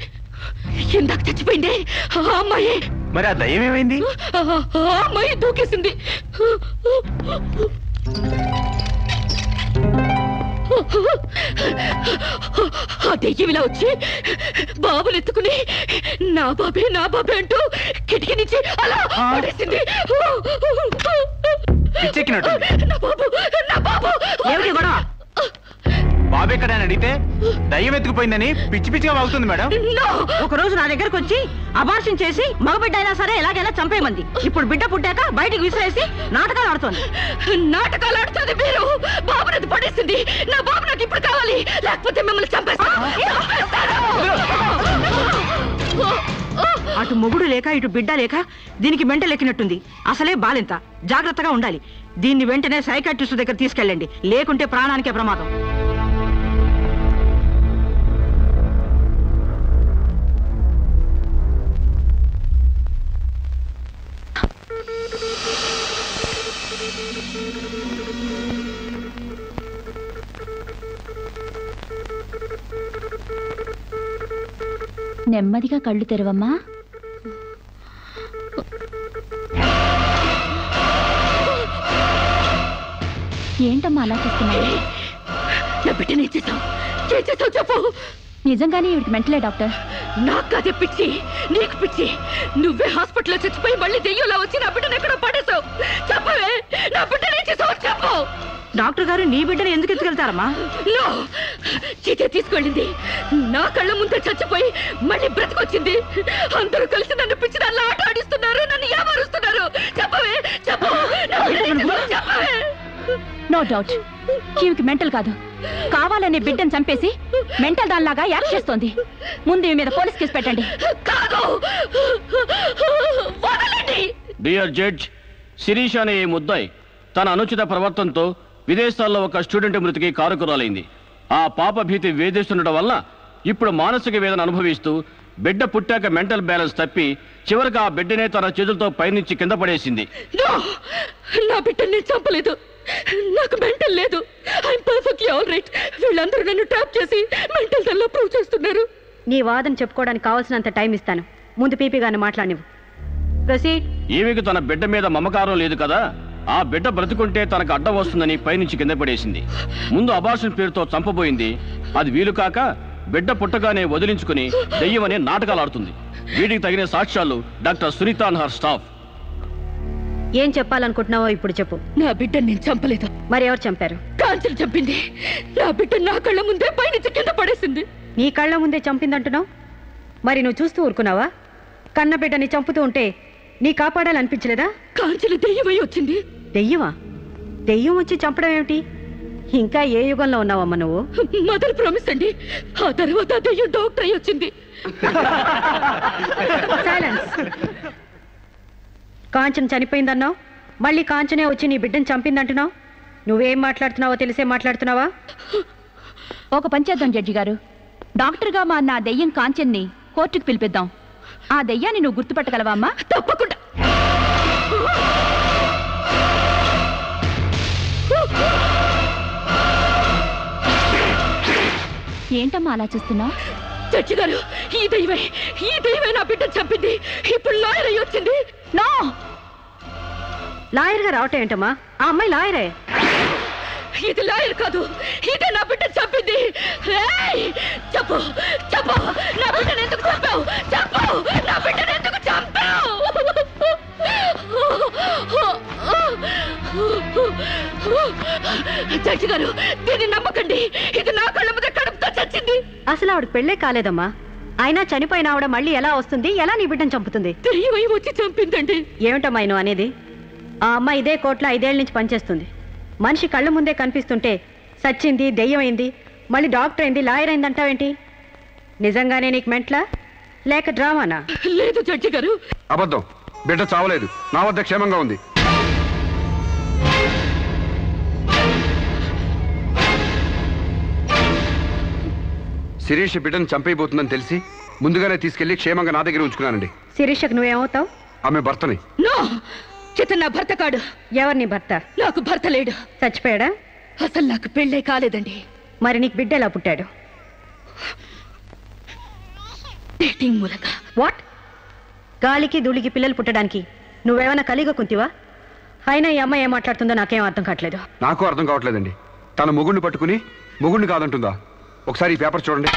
ఇందాక చచ్చిపోయింది ఆ అమ్మాయి. మరి ఆ దయ్యం ఏమైంది? ఆ అమ్మాయి దూకేసింది. ఆ దెయ్యం ఇలా వచ్చి బాబుని ఎత్తుకుని నా బాబే అంటూ కిటికీ నుంచి అలా పడేసింది. నా బాబు ఏమిటి గొడవ? బాబు ఎక్కడ అని అడిగితే దయ్యం ఎత్తుకుపోయిందని పిచ్చి పిచ్చిగా వాగుతుంది మేడం. ఒక రోజు నా దగ్గరకు వచ్చి అబార్షన్ చేసి మగబిడ్డ అయినా సరే ఎలాగైనా చంపేయమంది. ఇప్పుడు బిడ్డ పుట్టాక బయటికి విసిరేసి నాటకాలు ఆడుతోంది. నాటకాలు ఆడుతుంది మీరు. బాబునది పడేసింది. నా బాబు నాకు ఇప్పుడు కావాలి, లేకపోతే మిమ్మల్ని చంపేస్తాను. అటు మొగుడు లేక ఇటు బిడ్డ లేక దీనికి మెంటల్ ఎక్కినట్టుంది. అసలే బాలింత, జాగ్రత్తగా ఉండాలి. దీన్ని వెంటనే సైకాట్రిస్ట్ దగ్గర తీసుకెళ్ళండి, లేకుంటే ప్రాణానికే ప్రమాదం. నెమ్మదిగా కళ్ళు తెరవమ్మా. ఏంటమ్మా అలా చేస్తున్నావు? నా బిడ్డని చేసావు చెప్పు. నిజంగానే ఇవిడికి మెంటలే డాక్టర్. నాకు అదే పిచ్చి, నీకు పిచ్చి. నువ్వే హాస్పిటల్లో చచ్చిపోయి మళ్ళీ దెయ్యంలా వచ్చి నా బిడ్డను ఎక్కడో పడేసావు. చెప్పవే, నా బిడ్డనే చేసావు చెప్పు. డాక్టర్ గారు నీ బిడ్డను ఎందుకు ఎత్తుకెళ్తారమ్మా? చీతే తీసుకెళ్ళింది. నా కళ్ళ ముందే చచ్చిపోయి మళ్ళీ బ్రతికొచ్చింది. అందరూ కలిసి నన్ను పిచ్చి దానిలో ఆట ఆడిస్తున్నారు, నన్ను ఏమారుస్తున్నారు. చెప్పవే చెప్పు. చెప్పవే. నో డౌట్, ఈమెకి మెంటల్ కాదు, కావాలనే బిడ్డను చంపేసి మెంటల్ దానిలాగా యాక్ట్ చేస్తోంది. ముందు ఈ మీద పోలీస్ కేసు పెట్టండి. డియర్ జడ్జ్, శిరీష్ అనే ఈ ముద్దాయి తన అనుచిత ప్రవర్తనతో విదేశాల్లో ఒక స్టూడెంట్ మృతికి కారకురాలైంది. ఆ పాప భీతి వేధిస్తుండటం వల్ల ఇప్పుడు మానసిక వేదన అనుభవిస్తూ బిడ్డ పుట్టాక మెంటల్ బ్యాలెన్స్ తప్పి చివరికి ఆ బిడ్డనే తన చేతులతో పైనుంచి కింద పడేసింది. నా బిడ్డని చంపలేదు, నాకు మెంటల్ లేదు. I'm perfectly all right. వీళ్ళందరూ నన్ను ట్రాప్ చేసి మెంటల్ దానిలో ప్రూవ్ చేస్తున్నారు. నీ వాదన చెప్పుకోవడానికి కావాల్సినంత టైం ఇస్తాను. ముందు పీపీ గారిని మాట్లాడినివ్వు. ప్రొసీడ్. ఈమెకు తన బిడ్డ మీద మమకారం లేదు కదా, ఆ బిడ్డ బ్రతుకుంటే తనకు అడ్డం వస్తుందని పైనుంచి కింద పడేసింది. ముందు అబార్షన్ పేరుతో చంపబోయింది. అది వీలు కాక బిడ్డ పుట్టగానే వదిలించుకుని దెయ్యమనే నాటకాలు ఆడుతుంది. వీటికి తగిన సాక్ష్యాలు doctor Sunitha and her staff. ఏం చెప్పాలనుకుంటున్నావో ఇప్పుడు చెప్పు. నా బిడ్డని నేను చంపలేదు. మరి ఎవరు చంపారు? కాంచెలు చంపింది. నా బిడ్డ నా కళ్ళ ముందే పైనుంచి కింద పడేసింది. నీ కళ్ళ ముందే చంపిందంటున్నావు, మరి నువ్వు చూస్తూ ఊరుకున్నావా? కన్న బిడ్డని చంపుతూ ఉంటే నీ కాపాడాలనిపించలేదా? కాంచెలు దెయ్యమై వచ్చింది. దెయ్యమా? దెయ్యం వచ్చి చంపడం ఏమిటి? ఇంకా ఏ యుగంలో ఉన్నావమ్మా నువ్వు? మదర్ ప్రామిస్ అండి. ఆ తర్వాత దెయ్యం డాక్టర్ అయి వచ్చింది. సైలెన్స్. కాంచన చనిపోయిందన్నావు, మళ్ళీ కాంచనే వచ్చి నీ బిడ్డను చంపిందంటున్నావు. నువ్వేం మాట్లాడుతున్నావో తెలిసే మాట్లాడుతున్నావా? ఒక పని చేద్దాం జడ్జి గారు, డాక్టర్గా మా నా దెయ్యం కాంచెన్ని కోర్టుకు పిలిపిద్దాం. ఆ దెయ్యాన్ని నువ్వు గుర్తుపట్టగలవా అమ్మా? తప్పకుండా. ఏంటమ్మా అలా చూస్తున్నావు? జడ్జి గారు, ఈ దైవమే నా బిడ్డ చంపింది. ఇప్పుడు లాయర్ అయ్యి వచ్చింది. నో, లాయర్ గా రావటం ఏంటమ్మా? ఆ అమ్మాయి లాయరే. ఇది లాయర్ కాదు, ఇదే నా బిడ్డ చంపింది. చెప్పు చెప్పు, నా బిడ్డను ఎందుకు చంపావు? చెప్పు, నా బిడ్డను ఎందుకు చంపావు? జడ్జి గారు, దీన్ని నమ్మకండి. ఇది నా కళ్ళ మీద కడుపుతో చచ్చింది. అసలు ఆవిడ పెళ్ళే కాలేదమ్మా. అయినా చనిపోయిన ఆవిడ మళ్ళీ ఎలా వస్తుంది? ఎలా నీ బిడ్డను చంపుతుంది? దెయ్యమై వచ్చి చంపిందండి. ఏమిటమ్మా నువ్వు అనేది? ఆ అమ్మాయి ఇదే కోర్టులో 5 ఏళ్ల నుంచి పనిచేస్తుంది. మనిషి కళ్ళ ముందే కనిపిస్తుంటే సచ్చింది, దెయ్యమైంది, మళ్ళీ డాక్టర్ అయింది, లాయర్ అయింది అంటావేంటి? నిజంగానే నీకు మెంట్లా లేక డ్రామానా? లేదు జడ్జి గారు, అబద్ధం. బిడ్డ చావలేదు, నా వద్ద క్షేమంగా ఉంది. శిరీష్ బిడ్డను చంపైపోతుందని తెలిసి ముందుగానే తీసుకెళ్లి క్షేమంగా నా దగ్గర ఉంచుకున్నానండి. శిరీషకు నువ్వేమవుతావు? ఆమె భర్తని. నో, చితన్ నా భర్త కాడు. ఎవరు నీ భర్త? నాకు భర్త లేడు. చచ్చిపోయాడా? అసలు నాకు పెళ్ళే కాలేదండి. మరి నీకు బిడ్డ ఎలా పుట్టాడు? డేటింగ్ మూలంగా. వాట్? గాలికి ధూళికి పిల్లలు పుట్టడానికి నువ్వేమైనా కలిగ కుంతివా? అయినా ఈ అమ్మాయి ఏం మాట్లాడుతుందో నాకేం అర్థం కావట్లేదు. నాకు అర్థం కావట్లేదండి. తన మొగుడిని పట్టుకుని మొగుడిని కాదంటుందా? ఒకసారి ఈ పేపర్ చూడండి.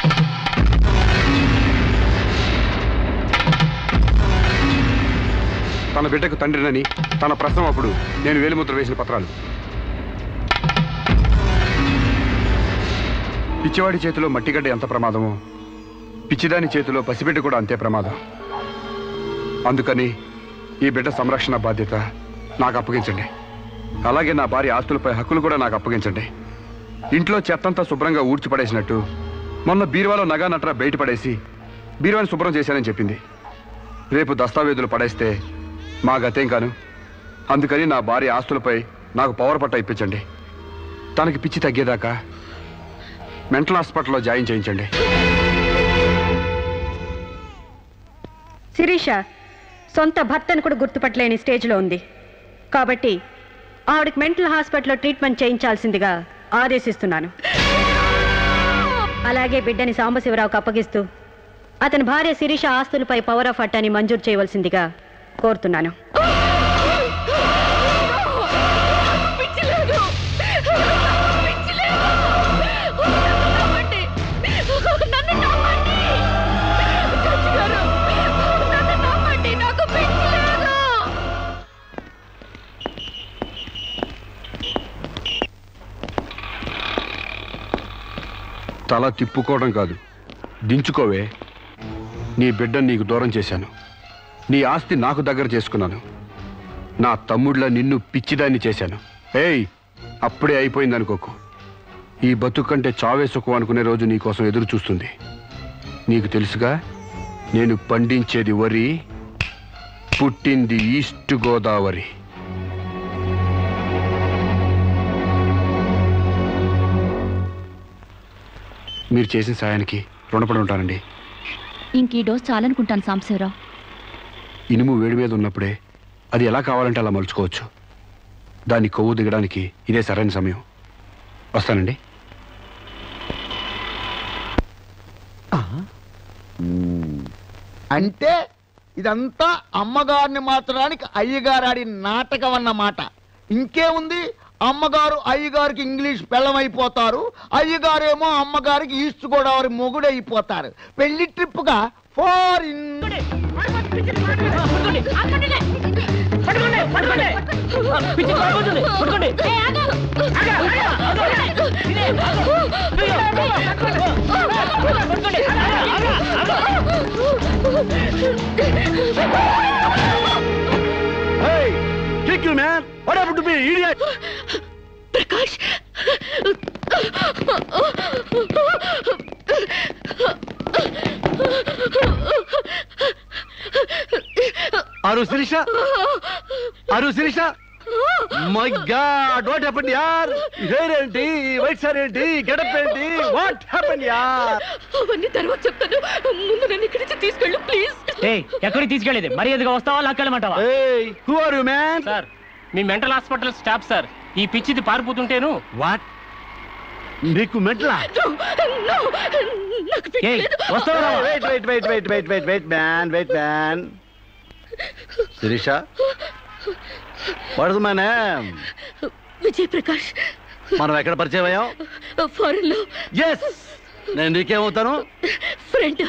తన బిడ్డకు తండ్రినని తన ప్రశ్న అప్పుడు నేను వేలిముద్ర వేసిన పత్రాలు. పిచ్చివాడి చేతిలో మట్టిగడ్డ ఎంత ప్రమాదమో పిచ్చిదాని చేతిలో పసిబిడ్డ కూడా అంతే ప్రమాదం. అందుకని ఈ బిడ్డ సంరక్షణ బాధ్యత నాకు అప్పగించండి. అలాగే నా భార్య ఆస్తులపై హక్కులు కూడా నాకు అప్పగించండి. ఇంట్లో చెత్తంతా శుభ్రంగా ఊడ్చిపడేసినట్టు మొన్న బీరువాలో నగా నట్రా బయట పడేసి బీరువాని శుభ్రం చేశానని చెప్పింది. రేపు దస్తావేజులు పడేస్తే మా గతేం కాను. అందుకని నా భార్య ఆస్తులపై నాకు పవర్ పట్ట ఇప్పించండి. తనకి పిచ్చి తగ్గేదాకా మెంటల్ హాస్పిటల్లో జాయిన్ చేయించండి. శిరీష సొంత భర్తను కూడా గుర్తుపట్టలేని స్టేజ్లో ఉంది. కాబట్టి ఆవిడకి మెంటల్ హాస్పిటల్లో ట్రీట్మెంట్ చేయించాల్సిందిగా ఆదేశిస్తున్నాను. అలాగే బిడ్డని సాంబశివరావుకు అప్పగిస్తూ అతని భార్య శిరీష ఆస్తులపై పవర్ ఆఫ్ అట్టాని మంజూరు చేయవలసిందిగా కోరుతున్నాను. తల తిప్పుకోవడం కాదు, దించుకోవే. నీ బిడ్డను నీకు దూరం చేశాను. నీ ఆస్తి నాకు దగ్గర చేసుకున్నాను. నా తమ్ముళ్ళ నిన్ను పిచ్చిదాన్ని చేశాను. ఏయ్, అప్పుడే అయిపోయింది అనుకోకు. ఈ బతుకంటే చావే సుఖం అనుకునే రోజు నీకోసం ఎదురు చూస్తుంది. నీకు తెలుసుగా, నేను పండించేది వరి, పుట్టింది ఈస్ట్ గోదావరి. మీరు చేసిన సాయానికి రుణపడి ఉంటానండి. ఇంక ఈ డోస్ చాలనుకుంటాను సాంబశివరావు. ఇనుము వేడి మీద ఉన్నప్పుడే అది ఎలా కావాలంటే అలా మలుచుకోవచ్చు. దాన్ని కొవ్వు దిగడానికి ఇదే సరైన సమయం. వస్తానండి. అంటే ఇదంతా అమ్మగారిని మార్చడానికి అయ్యగారు ఆడి నాటకం అన్నమాట. ఇంకేముంది, అమ్మగారు అయ్యగారికి ఇంగ్లీష్ పెళ్ళమైపోతారు, అయ్యగారేమో అమ్మగారికి ఈస్ట్ గోదావరి మొగుడైపోతారు. పెళ్లి ట్రిప్గా foreign. Hey, kick you, man! What happened to me, idiot? Prakash Aru Sirisha? Aru Sirisha? My God, what happened, yaar? Hair enti, white hair enti, get up enti, what happened, yaar? అవన్నీ తర్వాత చెప్తాను. ముందు నన్ను ఇక్కడి నుంచి తీసుకెళ్ళు ప్లీజ్. ఎక్కడికి తీసుకెళ్ళేది? మర్యాదగా వస్తావా లాక్కెళ్ళమంటావా? Who are you, man? Sir మీ మెంటల్ హాస్పిటల్ స్టాఫ్ సార్. ఈ పిచ్చిది పారిపోతుంటేను. వాట్? నీకు మెంటలా? వస్తావా? Wait man. Shirisha, what is my name? Vijay Prakash. మనం ఎక్కడ పరిచయం అయ్యాం? ఫారెన్ లో. yes, నేను నీకేమవుతాను? ఫ్రెండ్.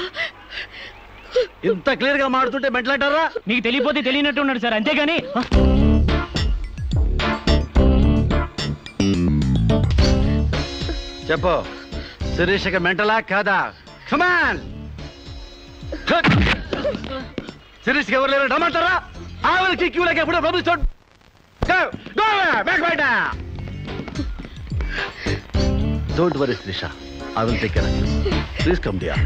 ఇంత క్లియర్ గా మాడుతుంటే మెంటల్ అంటారా? నీకు తెలియపోతే తెలియనట్టు ఉన్నాడు సార్, అంతేగాని. చెప్పు, శిరీషకి మెంటలా కాదా? కమాన్. శిరీష్కి ఎవరు లేరు రమ్మంటారా? ఆవిడకి క్యూలకి ఎప్పుడో పంపిస్తాడు. Don't worry Sirisha, I will take care of you. Please come dear.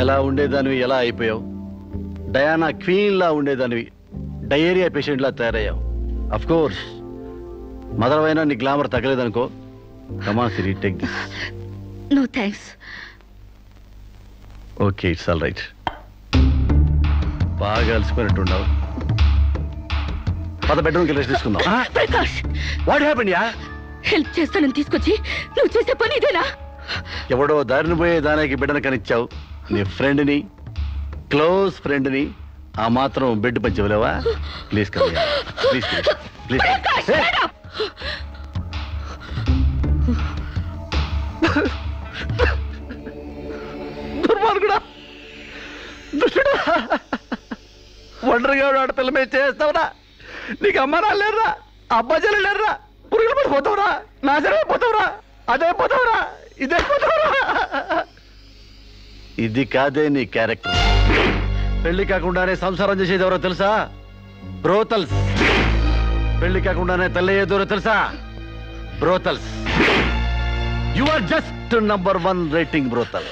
ఎలా ఉండేదానివి ఎలా అయిపోయావు? డయానా క్వీన్ లా ఉండేదానివి డయేరియా పేషెంట్ లా తయారయ్యావు. అఫ్ కోర్స్ మదర్ అయినా నీ గ్లామర్ తగ్గలేదనుకో. Come on Siri, take this. No thanks. Okay, it's all right. బాగా అలసిపోయినట్టున్నావు. పద బెడ్రూమ్కి రెస్ట్ తీసుకుందాం. ప్రకాష్, వాట్ హ్యాపెండ్ యా? హెల్ప్ చేస్తానని తీసుకొచ్చి నువ్వు చేసే పని ఇదేనా? ఎవడో దారిని పోయే దానికి బిడ్డను కనిచ్చావు. నీ ఫ్రెండ్ని, క్లోజ్ ఫ్రెండ్ని ఆ మాత్రం బెడ్ పంచవలేవా? Please come, please please. దుర్మార్గుడా, దుష్టుడా, ఒంటరిగా ఆడపిల్ల మీద చేస్తావురా? నీకు అమ్మ రాలేరురా, అబ్బాజీలు లేరురా, పురుగులు పడిపోతావురా, నాశనమైపోతావురా, అదే పోతావురా, ఇదే పోతావురా. ఇది కాదే నీ క్యారెక్టర్. పెళ్లి కాకుండానే సంసారం చేసేది ఎవరో తెలుసా? బ్రోతల్స్. పెళ్లి కాకుండానే తల్లయ్యేదెవరో తెలుసా? Brothels. You are just number 1 rating brothel.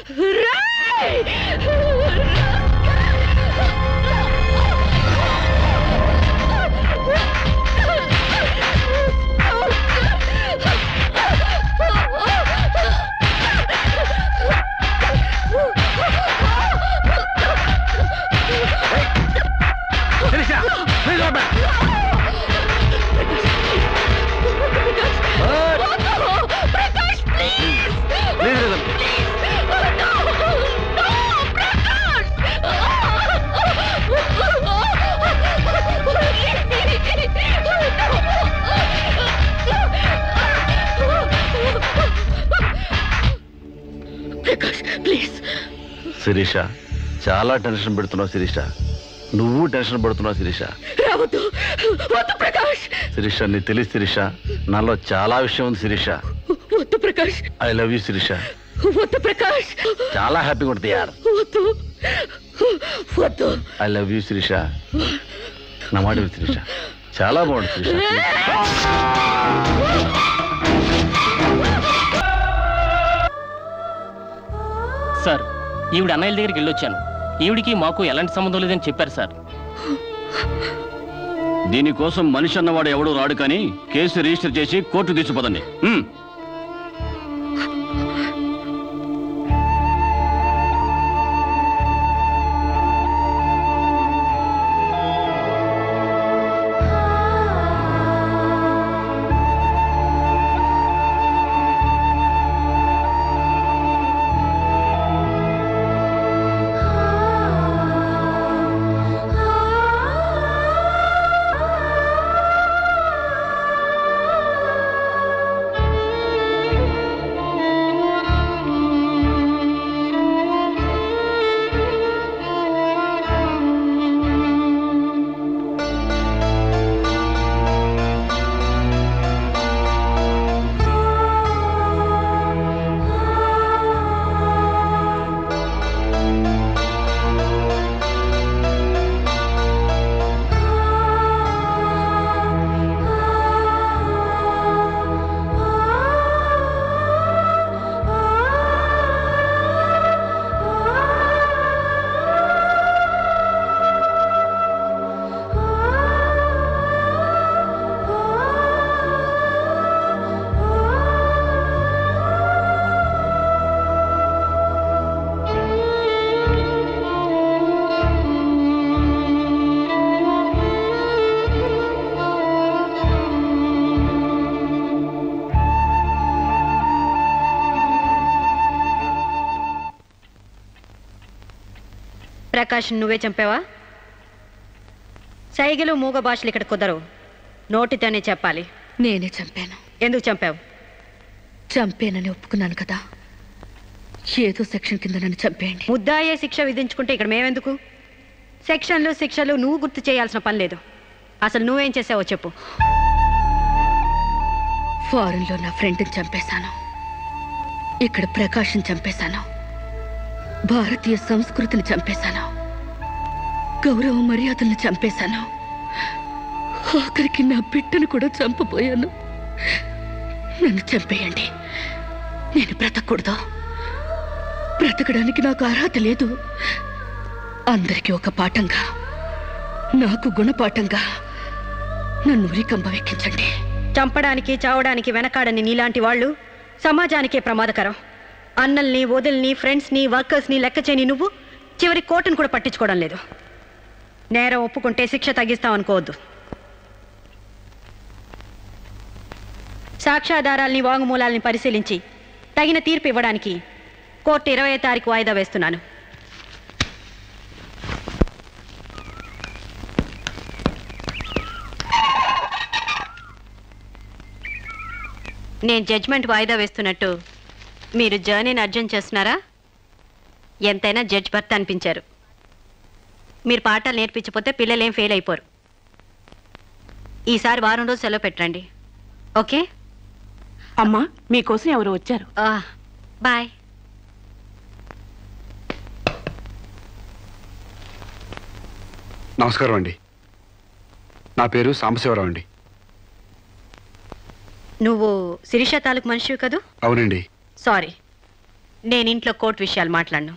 Shirisha, చాలా టెన్షన్ పెడుతున్నావు శిరీష. నువ్వు టెన్షన్ పడుతున్నావు శిరీష. శిరీష, నీకు తెలియదు శిరీష, నాలో చాలా విషయం ఉంది Shirisha. I love you Shirisha. చాలా హ్యాపీగా ఉంటుంది యార్. I love you Shirisha. నా మాట శిరీష, చాలా బాగుంటుంది శిరీష. సార్, ఈవిడ అన్నయ్యల దగ్గరికి వెళ్ళొచ్చాను. ఈవిడికి మాకు ఎలాంటి సంబంధం లేదని చెప్పారు సార్. దీనికోసం మనిషి అన్నవాడు ఎవడూ రాడు, కానీ కేసు రిజిస్టర్ చేసి కోర్టు తీసుకుపోదండి. ప్రకాష్ నువ్వే చంపావా? సైగలు మూగ భాషలు ఇక్కడ కుదరవు, నోటితోనే చెప్పాలి. నేనే చంపాను. ఎందుకు చంపావు? చంపేనని ఒప్పుకున్నాను కదా, ఏదో సెక్షన్ కింద నన్ను చంపేయండి. ముద్దాయే శిక్ష విధించుకుంటే ఇక్కడ మేమెందుకు? సెక్షన్లు శిక్షలు నువ్వు గుర్తు చేయాల్సిన పని లేదు. అసలు నువ్వేం చేసావో చెప్పు. ఫారెన్లో నా ఫ్రెండ్ని చంపేశాను, ఇక్కడ ప్రకాశం చంపేశాను, భారతీయ సంస్కృతిని చంపేశాను, గౌరవ మర్యాదలను చంపేశాను, ఆఖరికి నా బిడ్డను కూడా చంపబోయాను. నన్ను చంపేయండి, నేను బ్రతకూడదు. బ్రతకడానికి నాకు అర్హత లేదు. అందరికీ ఒక పాఠంగా, నాకు గుణపాఠంగా నన్ను ఉరికంబం ఎక్కించండి. చంపడానికి చావడానికి వెనకాడని నీలాంటి వాళ్ళు సమాజానికే ప్రమాదకరం. అన్నల్ని, వదిల్ని, ఫ్రెండ్స్ని, వర్కర్స్ని లెక్క చేయని నువ్వు చివరి కోర్టును కూడా పట్టించుకోవడం లేదు. నేరం ఒప్పుకుంటే శిక్ష తగ్గిస్తామనుకోవద్దు. సాక్ష్యాధారాల్ని, వాంగ్మూలాల్ని పరిశీలించి తగిన తీర్పు ఇవ్వడానికి కోర్టు 20వ తారీఖు వాయిదా వేస్తున్నాను. నేను జడ్జ్మెంట్ వాయిదా వేస్తున్నట్టు మీరు జర్నీని అర్జెంట్ చేస్తున్నారా? ఎంతైనా జడ్జ్ భర్త అనిపించారు. మీరు పాఠాలు నేర్పించకపోతే పిల్లలేం ఫెయిల్ అయిపోరు. ఈసారి వారం రోజు సెలవు పెట్టండి, ఓకే? అమ్మా, మీకోసం ఎవరు వచ్చారు. బాయ్. నమస్కారం అండి, నా పేరు సాంబశివరావు అండి. నువ్వు శిరీష తాలూకు మనిషివి కదూ? అవునండి. సారీ, నేను ఇంట్లో కోర్టు విషయాలు మాట్లాడను.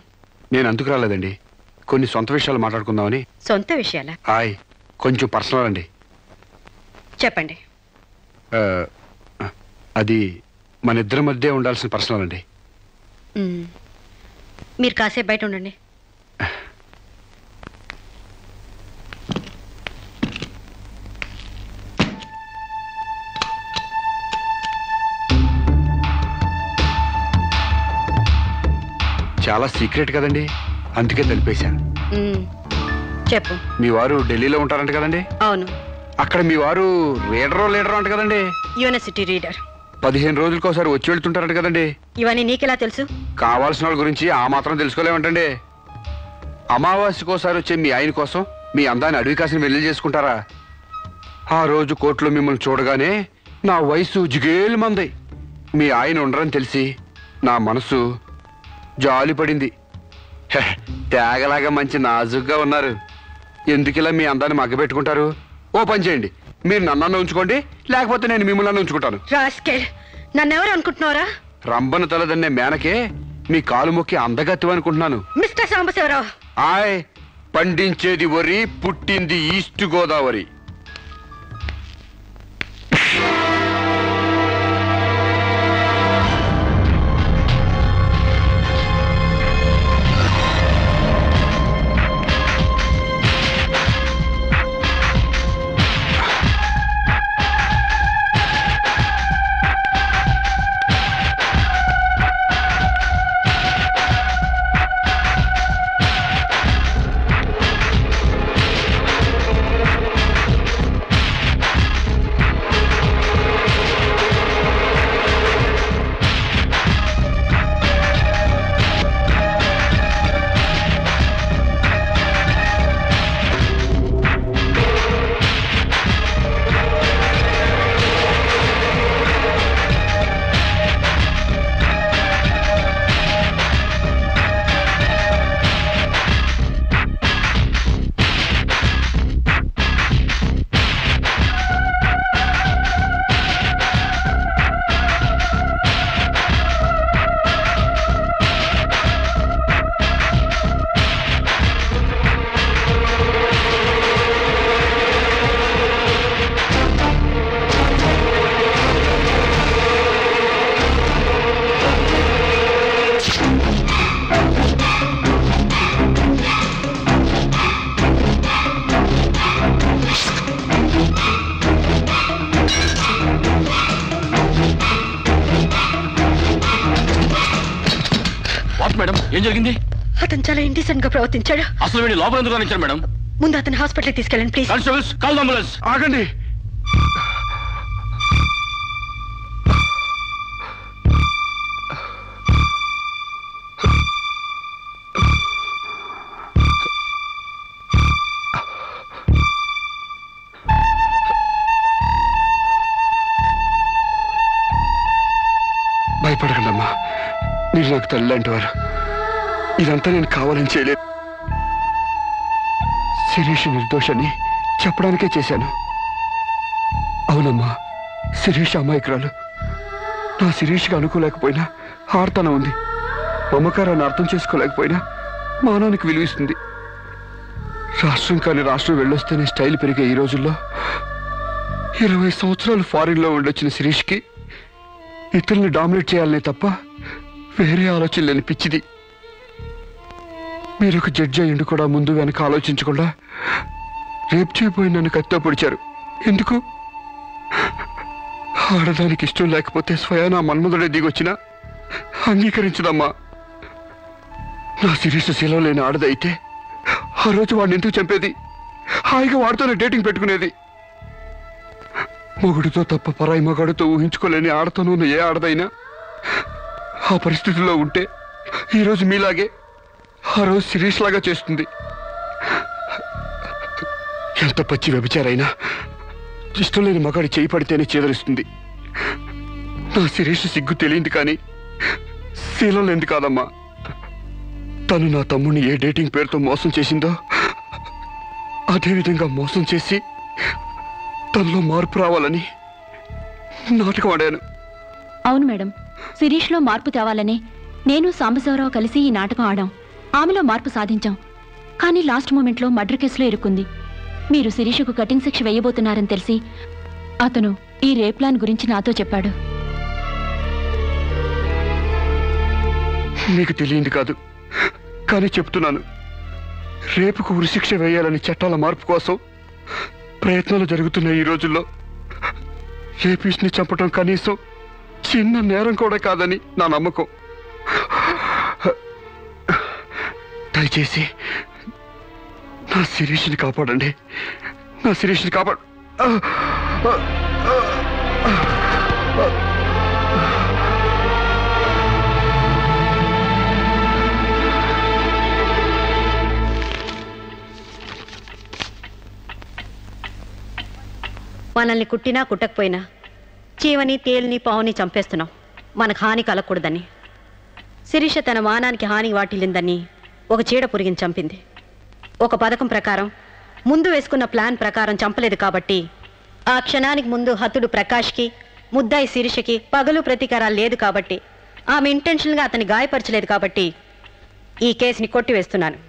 నేను అందుకు రాలేదండి, కొన్ని సొంత విషయాలు మాట్లాడుకుందామని. సొంత విషయాలా? హాయ్, కొంచెం పర్సనల్ అండి. చెప్పండి. అది మన ఇద్దరి మధ్య ఉండాల్సిన పర్సనల్ అండి. మీరు కాసేపు బయట ఉండండి. చాలా సీక్రెట్ కదండి, అందుకే తెలిపేశాను. చెప్పు. మీ వారు ఢిల్లీలో ఉంటారంట కదండి? అవును. అక్కడ మీ వారు లీడరో అంట కదండి? University reader. 15 రోజులకోసారి వచ్చి వెళ్తుంటారంట కదండి? ఇవన్నీ నీకెలా తెలుసు? కావాల్సిన వాళ్ళ గురించి ఆ మాత్రం తెలుసుకోలేమంటండి. అమావాస్యకోసారి వచ్చే మీ ఆయన కోసం మీ అందాన్ని అడవి కాసిన వెళ్ళి చేసుకుంటారా? ఆ రోజు కోర్టులో మిమ్మల్ని చూడగానే నా వయసు జిగేలు మంది. మీ ఆయన ఉండరని తెలిసి నా మనసు జాలి పడింది. తేగలాగా మంచి నాజుగ్గా ఉన్నారు. ఎందుకిలా మీ అందాన్ని మగ్గబెట్టుకుంటారు? ఓ పని చేయండి, మీరు నన్ను ఉంచుకోండి, లేకపోతే నేను మిమ్మల్ని ఉంచుకుంటాను. నన్నెవరు అనుకుంటున్నారా? రంబను తలదన్నే మేనకే మీ కాలు మొక్కి అందగత్తి అనుకుంటున్నాను. మిస్టర్ సాంబశివరావు, ఆయ్, పండించేది వరి, పుట్టింది ఈస్ట్ గోదావరి. మేడం, ఏం జరిగింది? అతను చాలా ఇండిసెంట్ గా ప్రవర్తించాడు. అసలు వీడి లోపల ఎందుకు రానిచ్చారు మేడం? ముందు అతను హాస్పిటల్కి తీసుకెళ్ళండి ప్లీజ్. Constables call ambulance. ఆగండి. భయపడకండమ్మా, మీరు నాకు తల్లి లాంటి వారు. ఇదంతా నేను కావాలని చేయలేదు. శిరీష్ నిర్దోషని చెప్పడానికే చేశాను. అవునమ్మా, శిరీష్ అమాయకురాలు. నా శిరీష్కి అనుకోలేకపోయినా ఆర్తన ఉంది. మమకారాన్ని అర్థం చేసుకోలేకపోయినా మానవానికి విలువిస్తుంది. రాష్ట్రం కాని రాష్ట్రం వెళ్ళొస్తేనే స్టైల్ పెరిగే ఈ రోజుల్లో 20 సంవత్సరాలు ఫారిన్లో ఉండొచ్చిన శిరీష్కి ఇతరుల్ని డామినేట్ చేయాలనే తప్ప వేరే ఆలోచన లేని పిచ్చిది. మీరు ఒక జడ్జి అయ్యిండు కూడా ముందు వెనక ఆలోచించకుండా రేపు చేయబోయి నన్ను కత్తితో పొడిచారు. ఎందుకు? ఆడదానికి ఇష్టం లేకపోతే స్వయానా మన్మధుడే దిగొచ్చినా అంగీకరించదమ్మా. నా శిరీష శీలం లేని ఆడదైతే ఆ రోజు వాడిని ఎందుకు చంపేది? హాయిగా వాడితోనే డేటింగ్ పెట్టుకునేది. మొగుడితో తప్ప పరాయి మగాడితో ఊహించుకోలేని ఆడతోనూ ఏ ఆడదైనా ఆ పరిస్థితుల్లో ఉంటే ఈరోజు మీలాగే ఆ రోజు శిరీష్ లాగా చేస్తుంది. ఎంత పచ్చి వ్యభిచారైనా ఇష్టం లేని మగాడి చేయి పడితేనే చేదరిస్తుంది. నా శిరీష్ సిగ్గు తెలియంది కానీ శీలం లేనిది కాదమ్మా. తను నా తమ్ముడిని ఏ డేటింగ్ పేరుతో మోసం చేసిందో అదేవిధంగా మోసం చేసి తనలో మార్పు రావాలని నాటకం ఆడాను. అవును మేడం, శిరీష్లో మార్పు తేవాలని నేను సాంబశివరావు కలిసి ఈ నాటకం ఆడాం. ఆమెలో మార్పు సాధించాం. కానీ లాస్ట్ మూమెంట్లో మర్డర్ కేసులో ఇరుక్కుంది. మీరు శిరీషకు కటింగ్ శిక్ష వేయబోతున్నారని తెలిసి అతను ఈ రేప్ ప్లాన్ గురించి నాతో చెప్పాడు. మీకు తెలియంది కాదు, కానీ చెప్తున్నాను. రేపుకు ఉరిశిక్ష వేయాలని చట్టాల మార్పు కోసం ప్రయత్నాలు జరుగుతున్న ఈ రోజుల్లో రేపిస్ట్ని చంపటం కనీసం చిన్న నేరం కూడా కాదని నా నమ్మకం. దయచేసి నా శిరీష్ని కాపాడండి. నా శిరీష్ని కాపాడు. మనల్ని కుట్టినా కుట్టకపోయినా చీవని తేలిని పావుని చంపేస్తున్నాం మనకు హాని కలగకూడదని. శిరీష తన మానానికి హాని వాటిల్లిందని ఒక చీడ పురిగిని చంపింది. ఒక పథకం ప్రకారం ముందు వేసుకున్న ప్లాన్ ప్రకారం చంపలేదు కాబట్టి ఆ క్షణానికి ముందు హతుడు ప్రకాష్కి ముద్దాయి శిరీషకి పగలు ప్రతీకారాలు లేదు కాబట్టి ఆమె ఇంటెన్షన్గా అతన్ని గాయపరచలేదు కాబట్టి ఈ కేసుని కొట్టివేస్తున్నాను.